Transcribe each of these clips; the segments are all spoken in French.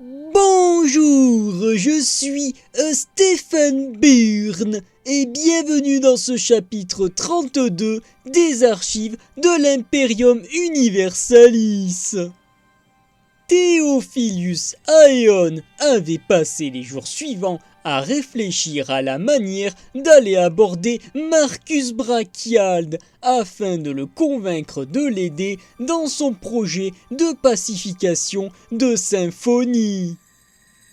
Bonjour, je suis Stephen Byrne et bienvenue dans ce chapitre 32 des archives de l'Imperium Universalis. Theophilus Aeon avait passé les jours suivants à réfléchir à la manière d'aller aborder Marcus Brachiold afin de le convaincre de l'aider dans son projet de pacification de Symphonie.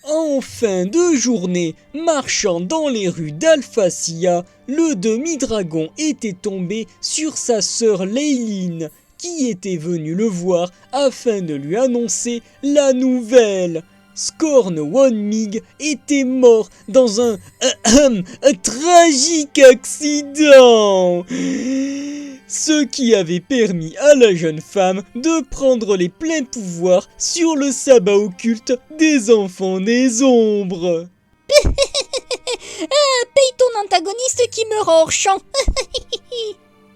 En fin de journée, marchant dans les rues d'Alphacia, le demi-dragon était tombé sur sa sœur Leyline, qui était venue le voir afin de lui annoncer la nouvelle. Scorn Wonmig était mort dans un tragique accident, ce qui avait permis à la jeune femme de prendre les pleins pouvoirs sur le sabbat occulte des enfants des ombres. Paye ton antagoniste qui meurt hors champ.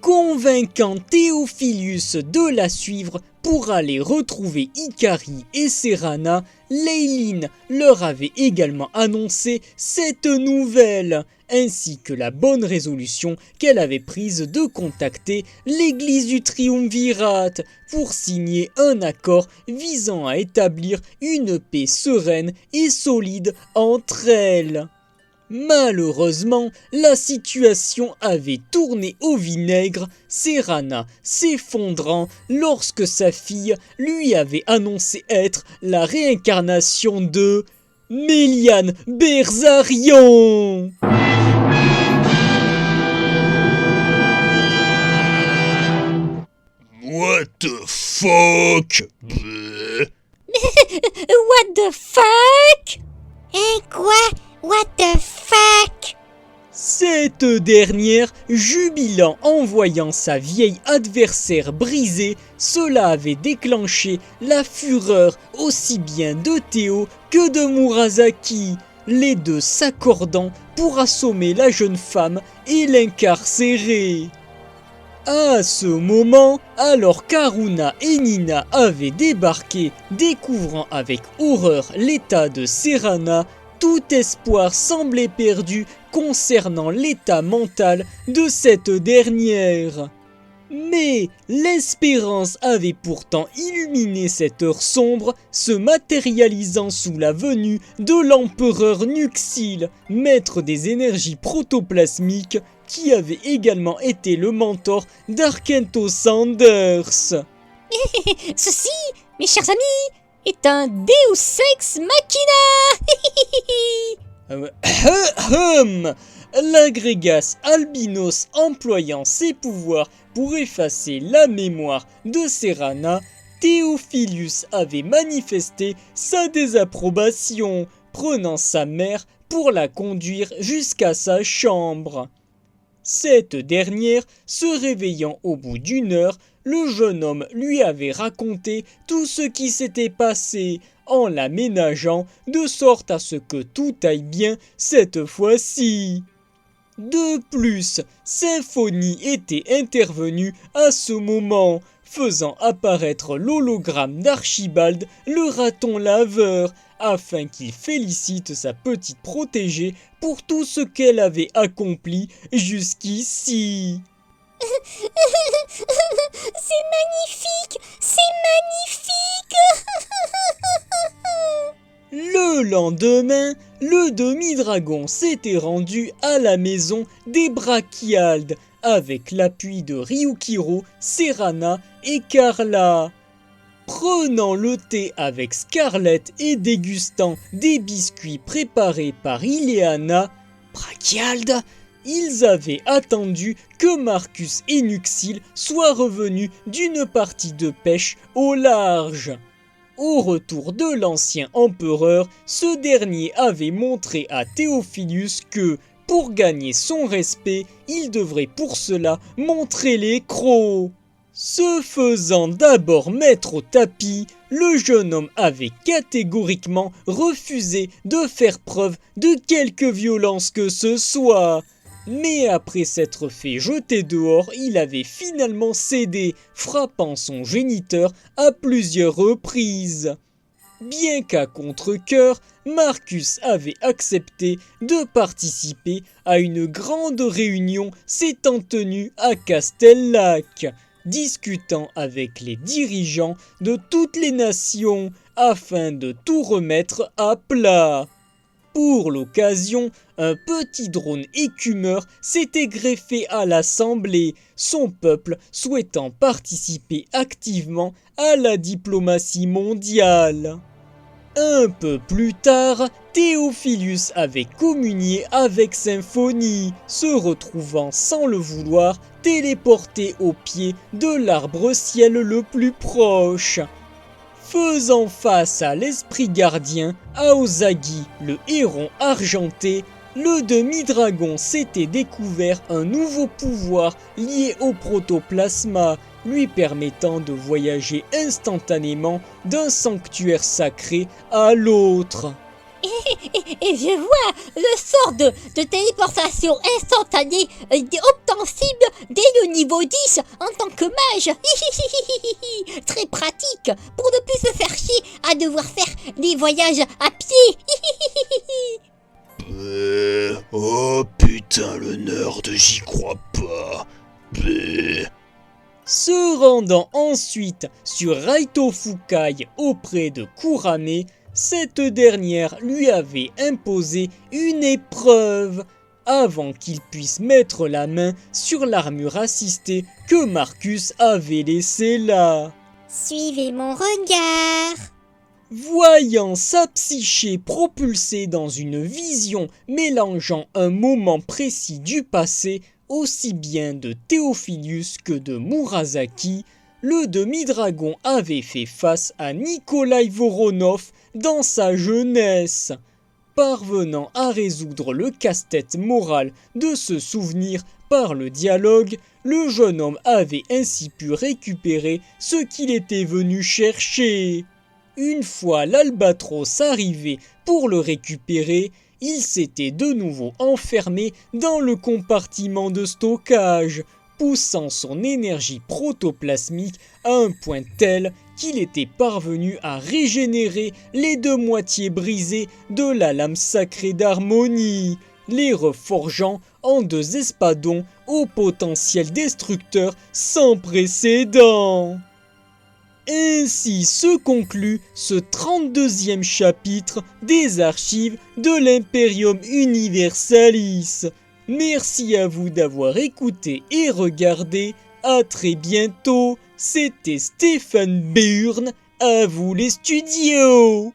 Convainquant Theophilus de la suivre pour aller retrouver Ikari et Serana, Leyline leur avait également annoncé cette nouvelle, ainsi que la bonne résolution qu'elle avait prise de contacter l'église du Triumvirate pour signer un accord visant à établir une paix sereine et solide entre elles. Malheureusement, la situation avait tourné au vinaigre, Serana s'effondrant lorsque sa fille lui avait annoncé être la réincarnation de Méliane Berzarion. What the fuck? What the fuck? Hein, quoi? What the fuck? Cette dernière, jubilant en voyant sa vieille adversaire brisée, cela avait déclenché la fureur aussi bien de Théo que de Murasaki, les deux s'accordant pour assommer la jeune femme et l'incarcérer. À ce moment, alors qu'Aruna et Nina avaient débarqué, découvrant avec horreur l'état de Serana, tout espoir semblait perdu concernant l'état mental de cette dernière. Mais l'espérance avait pourtant illuminé cette heure sombre, se matérialisant sous la venue de l'empereur Nuxil, maître des énergies protoplasmiques, qui avait également été le mentor d'Arkento Sanders. Ceci, mes chers amis, est un Deus Ex Machina. L'agrégas albinos employant ses pouvoirs pour effacer la mémoire de Serana, Theophilus avait manifesté sa désapprobation, prenant sa mère pour la conduire jusqu'à sa chambre. Cette dernière, se réveillant au bout d'une heure, le jeune homme lui avait raconté tout ce qui s'était passé, en l'aménageant de sorte à ce que tout aille bien cette fois-ci. De plus, Symphonie était intervenue à ce moment, faisant apparaître l'hologramme d'Archibald, le raton laveur, afin qu'il félicite sa petite protégée pour tout ce qu'elle avait accompli jusqu'ici. C'est magnifique! C'est magnifique! Le lendemain, le demi-dragon s'était rendu à la maison des Brachiold avec l'appui de Ryukiro, Serana et Carla. Prenant le thé avec Scarlett et dégustant des biscuits préparés par Ileana, Brachiold, ils avaient attendu que Marcus et Nuxil soient revenus d'une partie de pêche au large. Au retour de l'ancien empereur, ce dernier avait montré à Theophilus que, pour gagner son respect, il devrait pour cela montrer les crocs. Se faisant d'abord mettre au tapis, le jeune homme avait catégoriquement refusé de faire preuve de quelque violence que ce soit. Mais après s'être fait jeter dehors, il avait finalement cédé, frappant son géniteur à plusieurs reprises. Bien qu'à contre-cœur, Marcus avait accepté de participer à une grande réunion s'étant tenue à Castellac, discutant avec les dirigeants de toutes les nations afin de tout remettre à plat. Pour l'occasion, un petit drone écumeur s'était greffé à l'Assemblée, son peuple souhaitant participer activement à la diplomatie mondiale. Un peu plus tard, Théophilus avait communié avec Symphonie, se retrouvant sans le vouloir téléporté au pied de l'arbre-ciel le plus proche. Faisant face à l'esprit gardien, Aozagi, le héron argenté, le demi-dragon s'était découvert un nouveau pouvoir lié au protoplasma, lui permettant de voyager instantanément d'un sanctuaire sacré à l'autre. Et je vois le sort de téléportation instantanée obtensible dès le niveau 10 en tant que mage. Très pratique pour ne plus se faire chier à devoir faire des voyages à pied. Oh putain, le nerd, j'y crois pas. Se rendant ensuite sur Raito Fukai auprès de Kurame, cette dernière lui avait imposé une épreuve avant qu'il puisse mettre la main sur l'armure assistée que Marcus avait laissée là. Suivez mon regard. Voyant sa psyché propulsée dans une vision mélangeant un moment précis du passé, aussi bien de Théophilus que de Murasaki, le demi-dragon avait fait face à Nikolai Voronov dans sa jeunesse. Parvenant à résoudre le casse-tête moral de se souvenir par le dialogue, le jeune homme avait ainsi pu récupérer ce qu'il était venu chercher. Une fois l'albatros arrivé pour le récupérer, il s'était de nouveau enfermé dans le compartiment de stockage, poussant son énergie protoplasmique à un point tel qu'il était parvenu à régénérer les deux moitiés brisées de la lame sacrée d'harmonie, les reforgeant en deux espadons au potentiel destructeur sans précédent. Ainsi se conclut ce 32e chapitre des archives de l'Imperium Universalis. Merci à vous d'avoir écouté et regardé. À très bientôt. C'était Stéphane Burn. À vous les studios.